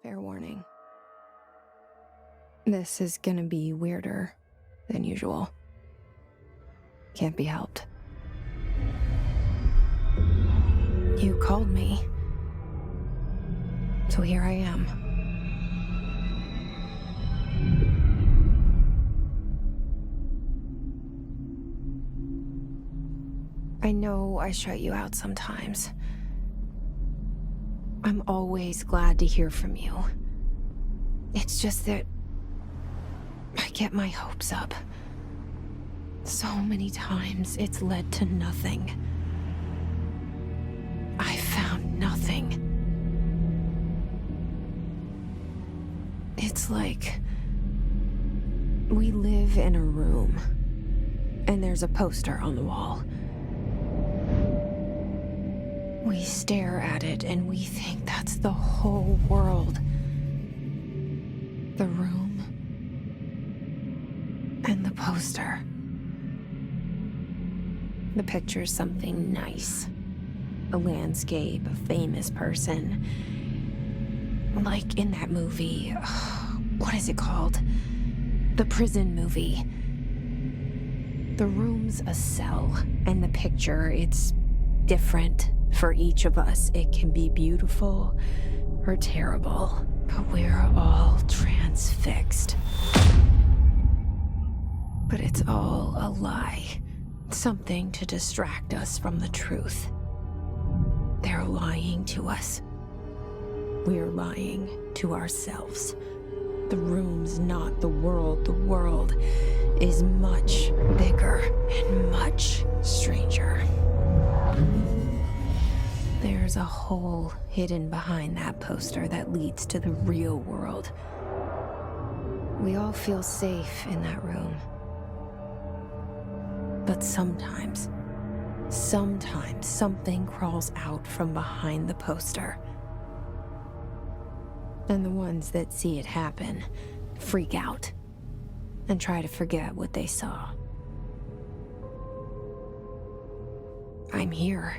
Fair warning. This is gonna be weirder than usual. Can't be helped. You called me. So here I am. I know I shut you out sometimes. I'm always glad to hear from you. It's just that I get my hopes up. So many times it's led to nothing. I found nothing. It's like we live in a room, and there's a poster on the wall. We stare at it and we think that's the whole world. The room and the poster. The picture's something nice. A landscape, a famous person. Like in that movie, what is it called? The prison movie. The room's a cell, and the picture, it's different for each of us. It can be beautiful or terrible, but we're all transfixed. But it's all a lie. Something to distract us from the truth. They're lying to us. We're lying to ourselves. The room's not the world. The world is much bigger and much stranger. There's a hole hidden behind that poster that leads to the real world. We all feel safe in that room. But sometimes something crawls out from behind the poster. And the ones that see it happen freak out and try to forget what they saw. I'm here.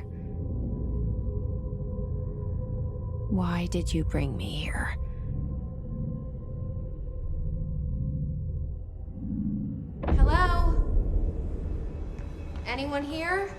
Why did you bring me here? Hello? Anyone here?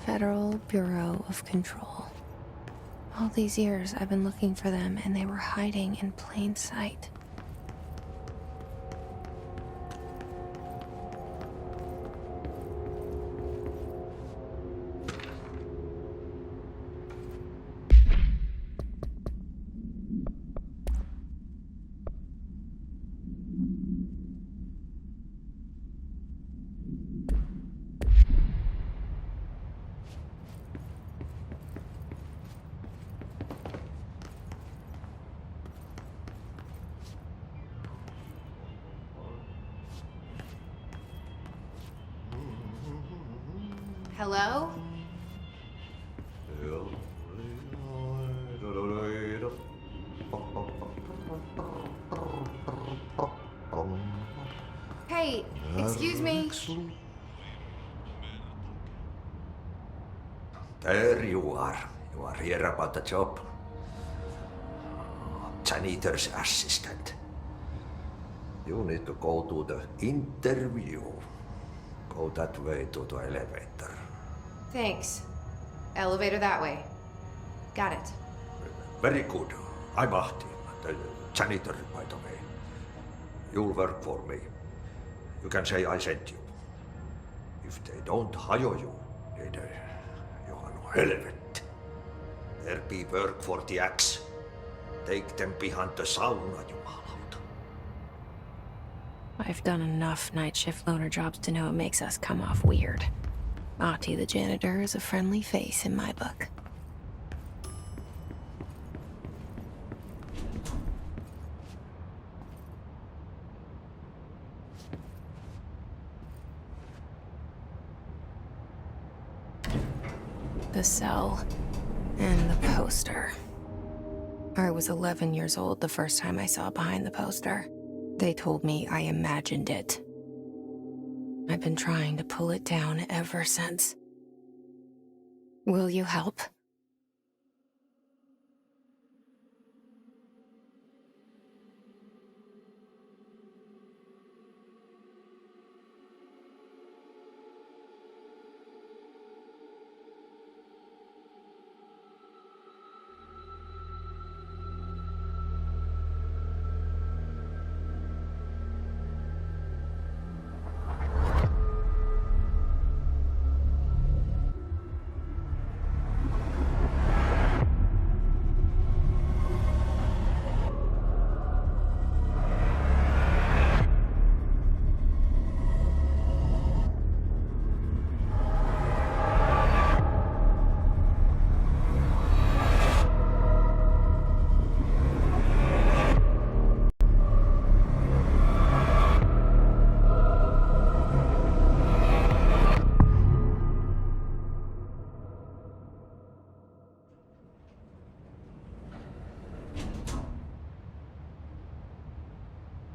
Federal Bureau of Control. All these years I've been looking for them and they were hiding in plain sight. Hello? Hey, excuse me. There you are. You are here about the job. Janitor's assistant. You need to go to the interview. Go that way to the elevator. Thanks. Elevator that way. Got it. Very good. I'm Ahti, the janitor, by the way. You'll work for me. You can say I sent you. If they don't hire you, then you are no helvet. There be work for the axe. Take them behind the sauna, jumalauta. I've done enough night shift loner jobs to know it makes us come off weird. Ahti the janitor is a friendly face in my book. The cell and the poster. I was 11 years old the first time I saw behind the poster. They told me I imagined it. I've been trying to pull it down ever since. Will you help?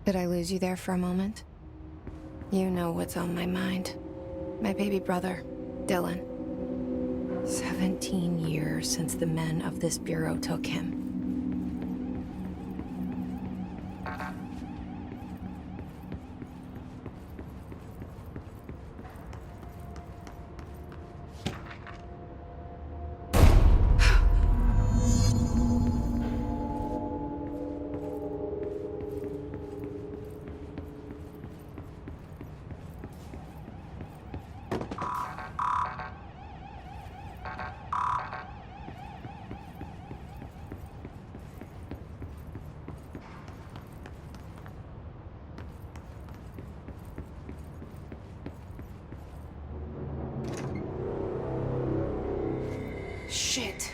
Did I lose you there for a moment? You know what's on my mind. My baby brother, Dylan. 17 years since the men of this bureau took him. Shit.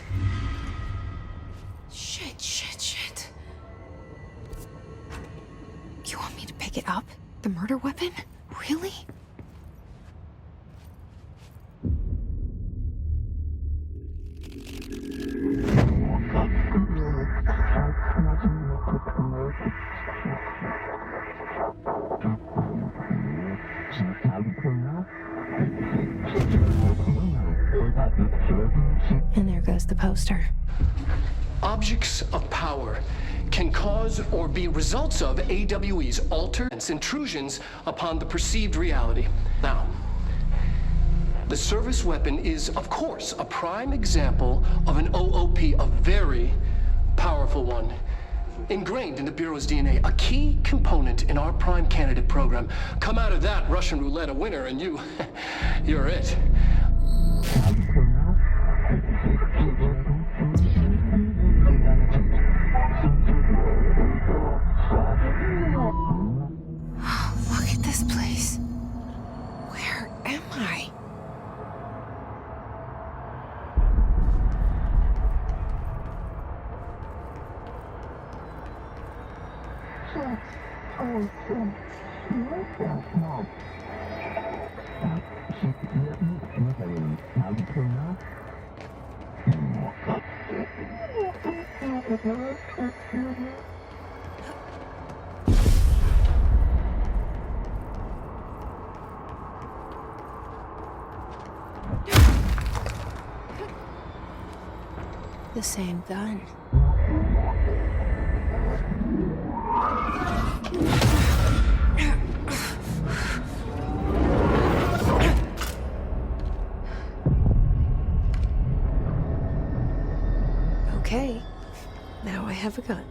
Shit. You want me to pick it up? The murder weapon? Really? And there goes the poster. Objects of power can cause or be results of AWE's altered intrusions upon the perceived reality. Now, the service weapon is, of course, a prime example of an OOP, a very powerful one. Ingrained in the Bureau's DNA, a key component in our prime candidate program. Come out of that Russian roulette a winner and you're it. Look at this place. Where am I? The same gun. Okay, now I have a gun.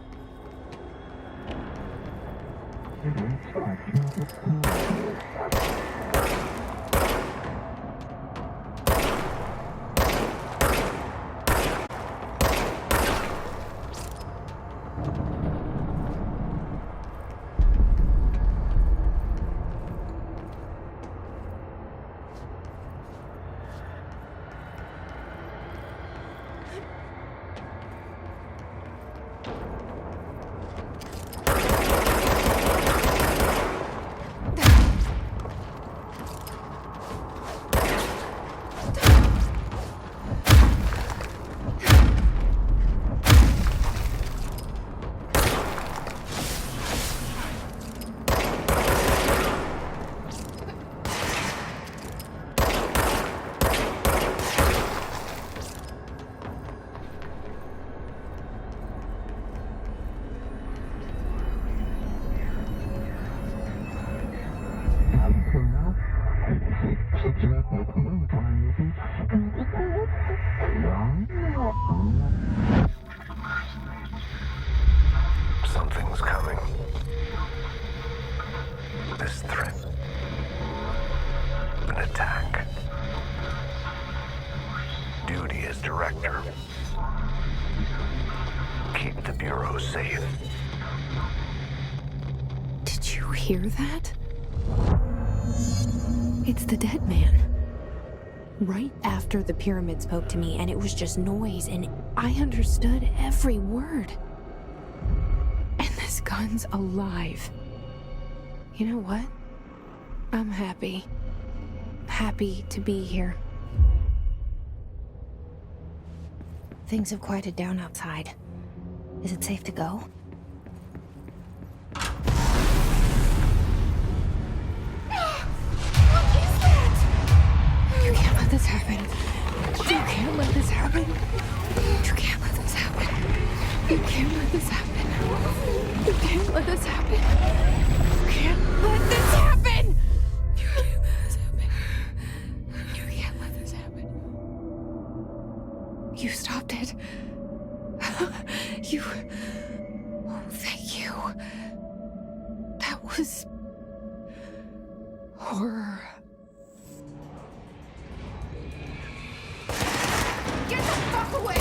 Something's coming. This threat. An attack. Duty as director. Keep the Bureau safe. Did you hear that? It's the dead man. Right after the pyramid spoke to me, and it was just noise, and I understood every word. And this gun's alive. You know what? I'm happy. Happy to be here. Things have quieted down outside. Is it safe to go? You can't let this happen. You can't let this happen. You can't let this happen. You can't let this happen. You can't let this happen. You can't let this happen. You can't let this happen. You can't let this happen. You stopped it. You... Oh, thank you. That was... horror. Get the fuck away!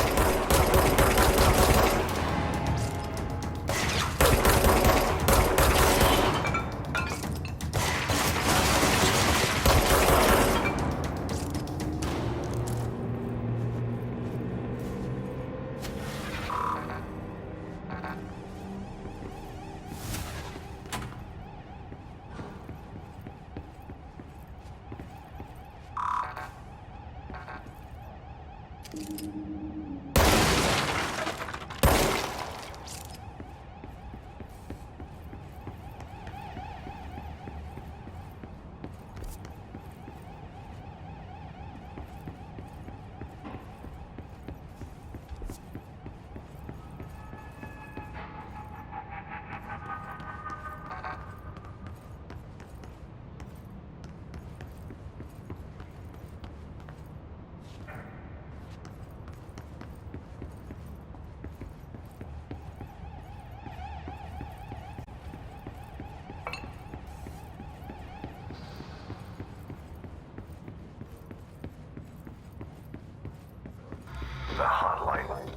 The hotline.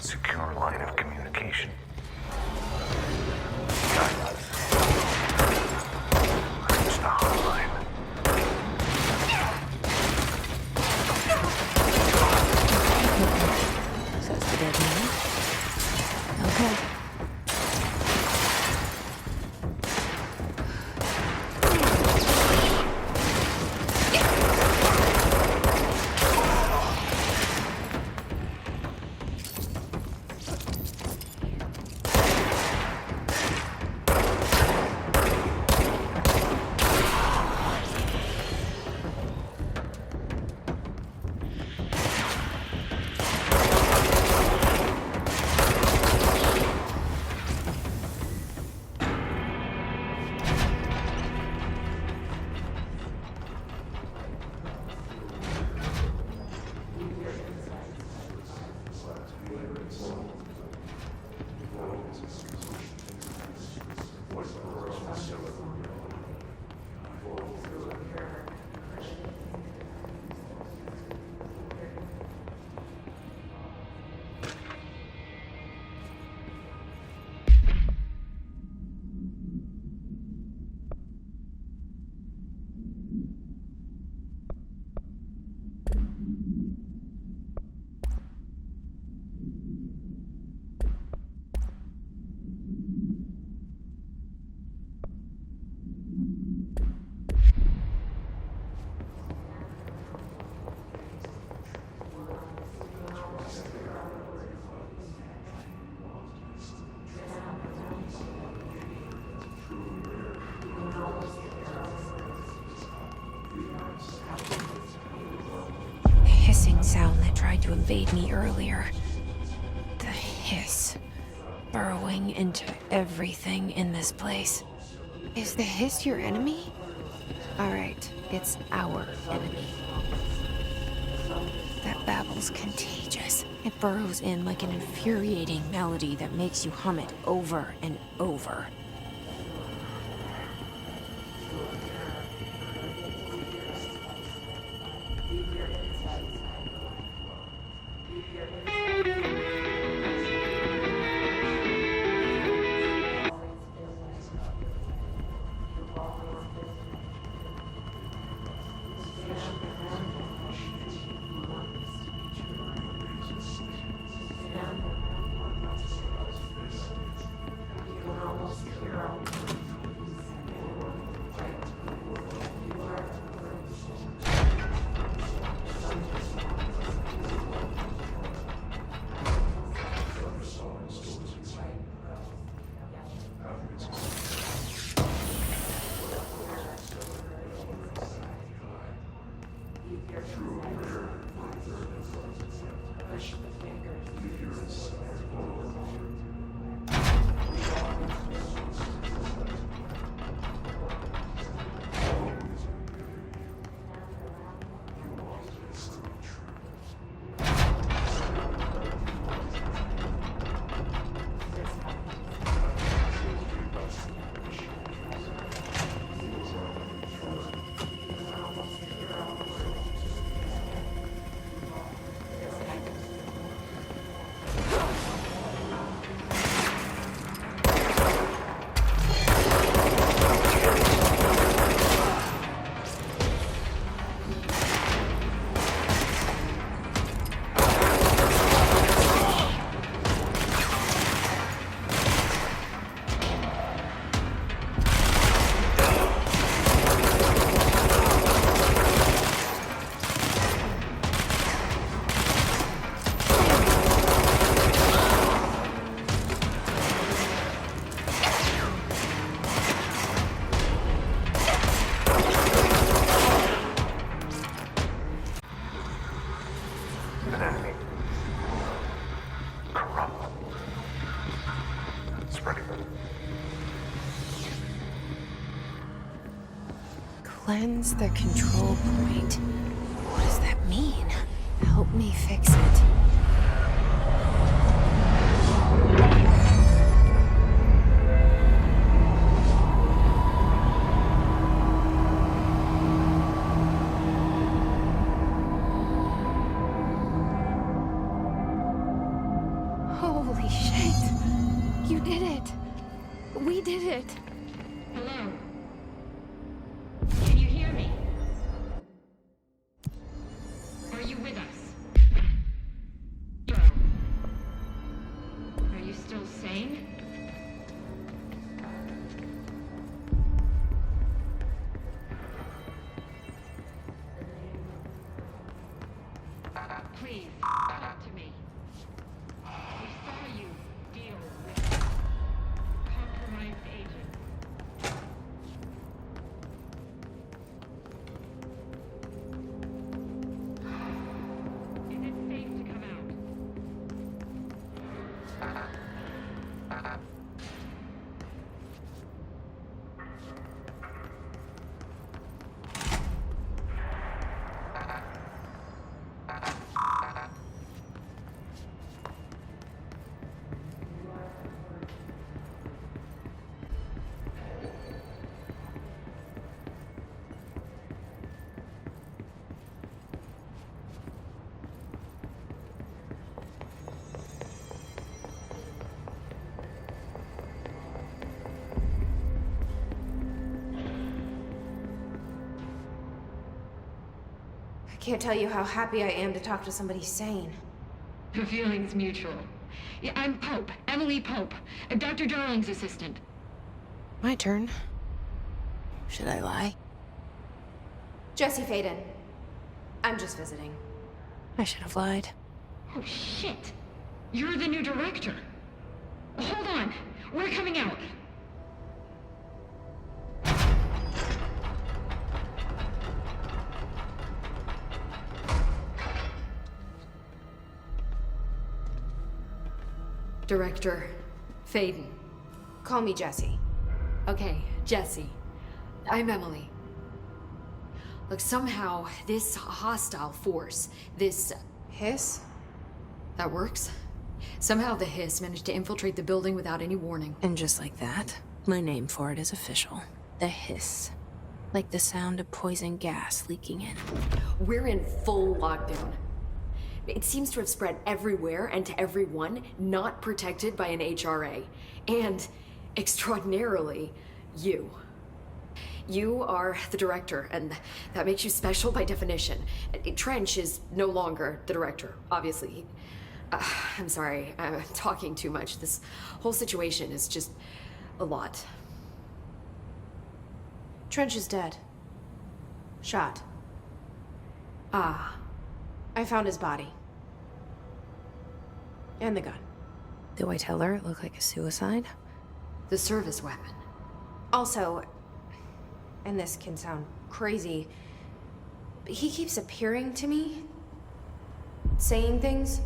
Secure line of communication. Guidance. Reach the hotline. So it's the dead man? Okay. evade me earlier. The hiss. Burrowing into everything in this place. Is the hiss your enemy? Alright, it's our enemy. That babble's contagious. It burrows in like an infuriating melody that makes you hum it over and over. An enemy. Corrupt. Spreading them. Cleanse the control point. What does that mean? Help me fix it. Holy shit! You did it! We did it! Hello? Can you hear me? Are you with us? Hello? Are you still sane? Please, talk to me. We saw you deal with compromised agents. Is it safe to come out? I can't tell you how happy I am to talk to somebody sane. The feeling's mutual. Yeah, I'm Pope, Emily Pope, Dr. Darling's assistant. My turn. Should I lie? Jesse Faden. I'm just visiting. I should have lied. Oh, shit. You're the new director. Hold on. We're coming out. Director Faden. Call me Jessie. Okay, Jesse. I'm Emily. Look, somehow this hostile force, this... Hiss? that works? Somehow the hiss managed to infiltrate the building without any warning. And just like that, my name for it is official. The hiss. Like the sound of poison gas leaking in. We're in full lockdown. It seems to have spread everywhere and to everyone not protected by an HRA. And, extraordinarily, you. You are the director, and that makes you special by definition. Trench is no longer the director, obviously. I'm sorry, I'm talking too much. This whole situation is just a lot. Trench is dead. Shot. Ah. I found his body. And the gun. Do I tell her it looked like a suicide? The service weapon. Also, and this can sound crazy, but he keeps appearing to me, saying things.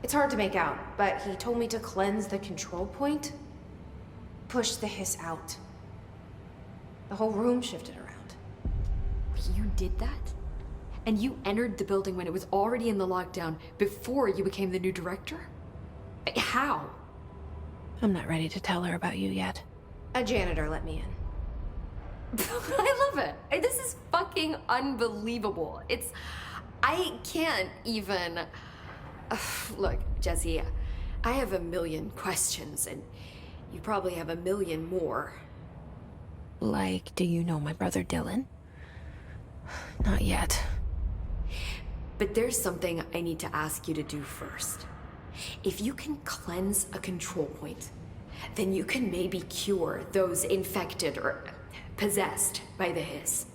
It's hard to make out, but he told me to cleanse the control point, push the hiss out. The whole room shifted around. You did that? And you entered the building when it was already in the lockdown before you became the new director? How? I'm not ready to tell her about you yet. A janitor let me in. I love it. This is fucking unbelievable. I can't even... Look, Jesse, I have a million questions, and you probably have a million more. Like, do you know my brother Dylan? Not yet. But there's something I need to ask you to do first. If you can cleanse a control point, then you can maybe cure those infected or possessed by the hiss.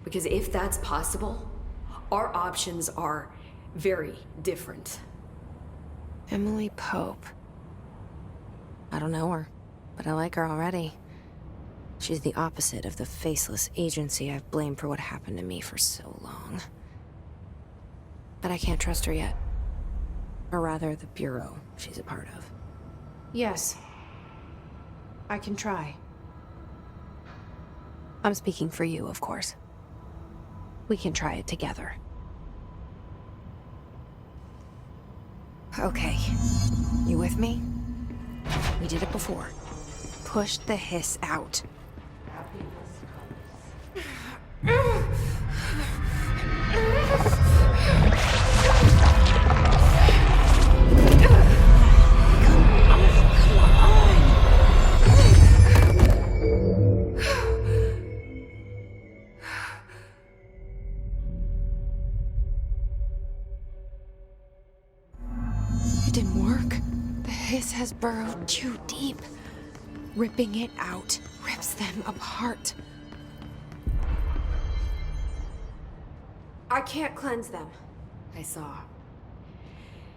Because if that's possible, our options are very different. Emily Pope. I don't know her, but I like her already. She's the opposite of the faceless agency I've blamed for what happened to me for so long. But I can't trust her yet. Or rather, the bureau she's a part of. Yes. I can try. I'm speaking for you, of course. We can try it together. Okay. You with me? We did it before. Push the hiss out. It didn't work. The hiss has burrowed too deep. Ripping it out rips them apart. I can't cleanse them. I saw.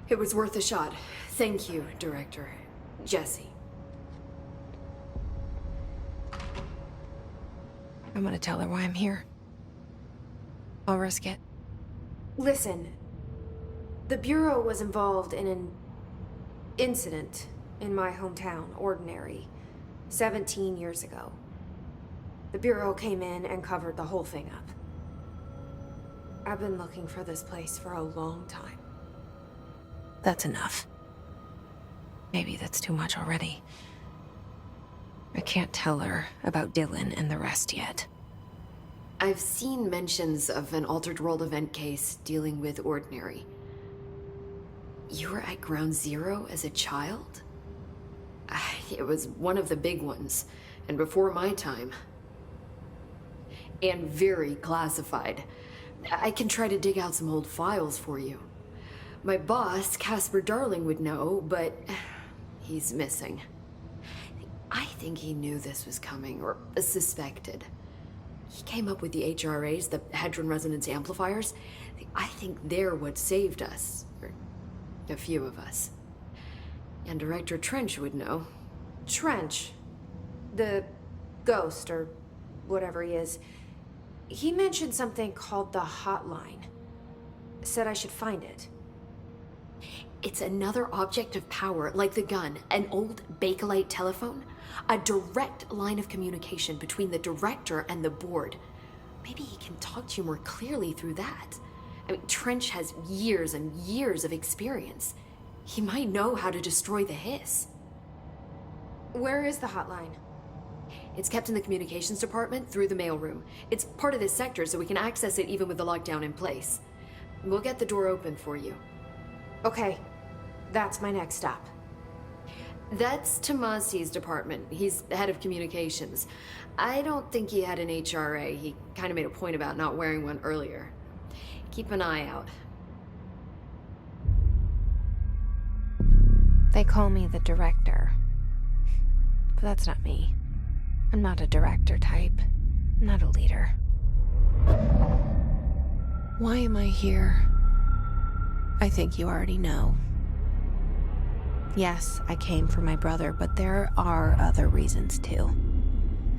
It was worth a shot. Thank you, Director. Jesse. I'm gonna tell her why I'm here. I'll risk it. Listen. The Bureau was involved in an incident in my hometown, Ordinary, 17 years ago. The Bureau came in and covered the whole thing up. I've been looking for this place for a long time. That's enough. Maybe that's too much already. I can't tell her about Dylan and the rest yet. I've seen mentions of an Altered World event case dealing with Ordinary. You were at Ground Zero as a child? It was one of the big ones, and before my time. And very classified. I can try to dig out some old files for you. My boss, Casper Darling, would know, but he's missing. I think he knew this was coming, or suspected. He came up with the HRAs, the Hadron Resonance Amplifiers. I think they're what saved us. Or a few of us. And Director Trench would know. Trench? The ghost, or whatever he is. He mentioned something called the hotline. Said I should find it. It's another object of power, like the gun, an old Bakelite telephone. A direct line of communication between the director and the board. Maybe he can talk to you more clearly through that. I mean, Trench has years and years of experience. He might know how to destroy the hiss. Where is the hotline? It's kept in the communications department through the mailroom. It's part of this sector, so we can access it even with the lockdown in place. We'll get the door open for you. Okay, that's my next stop. That's Tomasi's department. He's head of communications. I don't think he had an HRA. He kind of made a point about not wearing one earlier. Keep an eye out. They call me the director. But that's not me. I'm not a director type. I'm not a leader. Why am I here? I think you already know. Yes, I came for my brother, but there are other reasons too.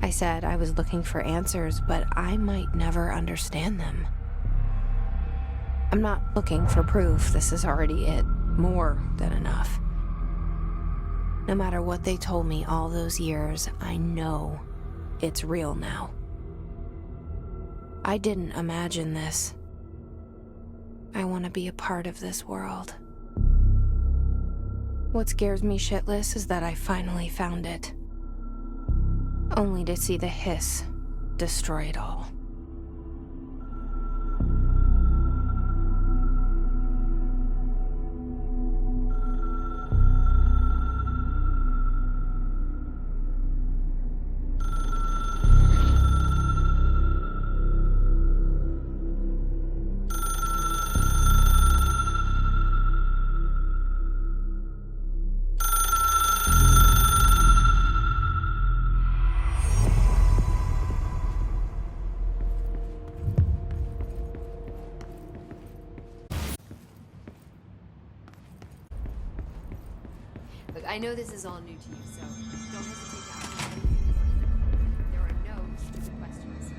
I said I was looking for answers, but I might never understand them. I'm not looking for proof. This is already it. More than enough. No matter what they told me all those years, I know it's real now. I didn't imagine this. I want to be a part of this world. What scares me shitless is that I finally found it. Only to see the hiss destroy it all. Look, I know this is all new to you, so don't hesitate to ask me anything. There are no stupid questions.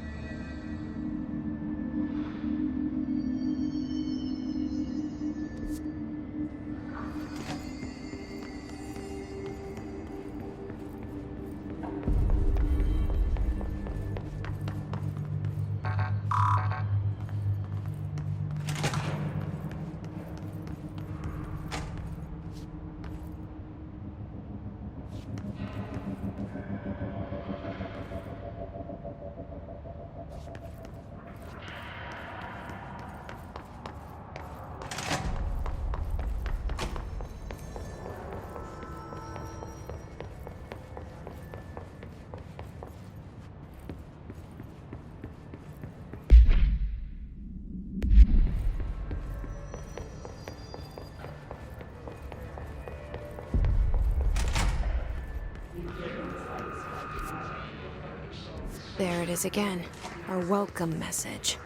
There it is again, our welcome message.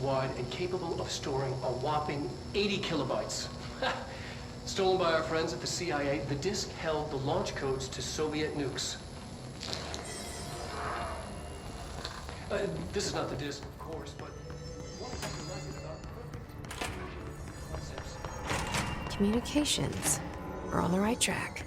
wide and capable of storing a whopping 80 kilobytes. Stolen by our friends at the CIA, the disk held the launch codes to Soviet nukes. This is not the disk, of course, but what is it about perfect concepts? Communications. We're on the right track.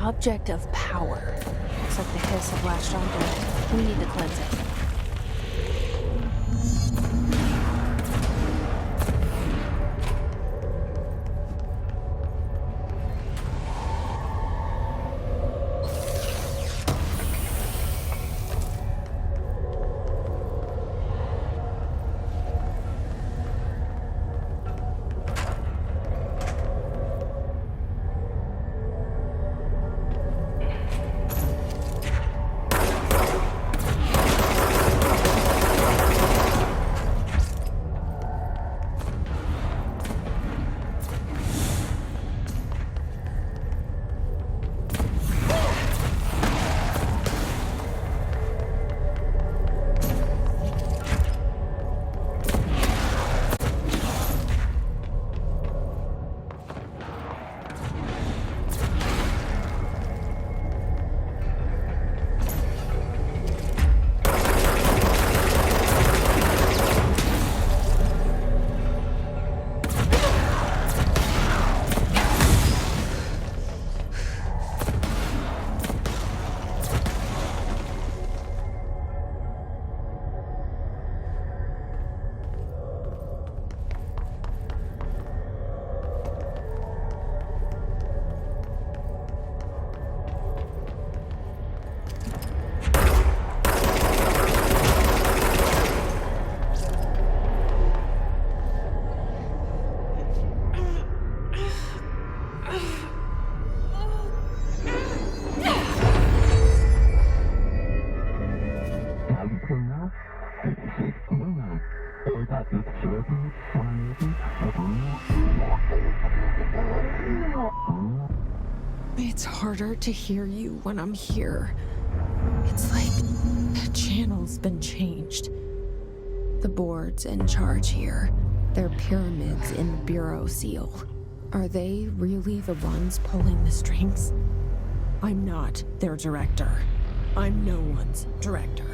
Object of power. Looks like the hiss have latched onto it. We need to cleanse it. It's harder to hear you when I'm here. It's like the channel's been changed. The board's in charge here. They're pyramids in the bureau seal. Are they really the ones pulling the strings? I'm not their director. I'm no one's director.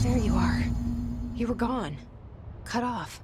There you are. You were gone. Cut off.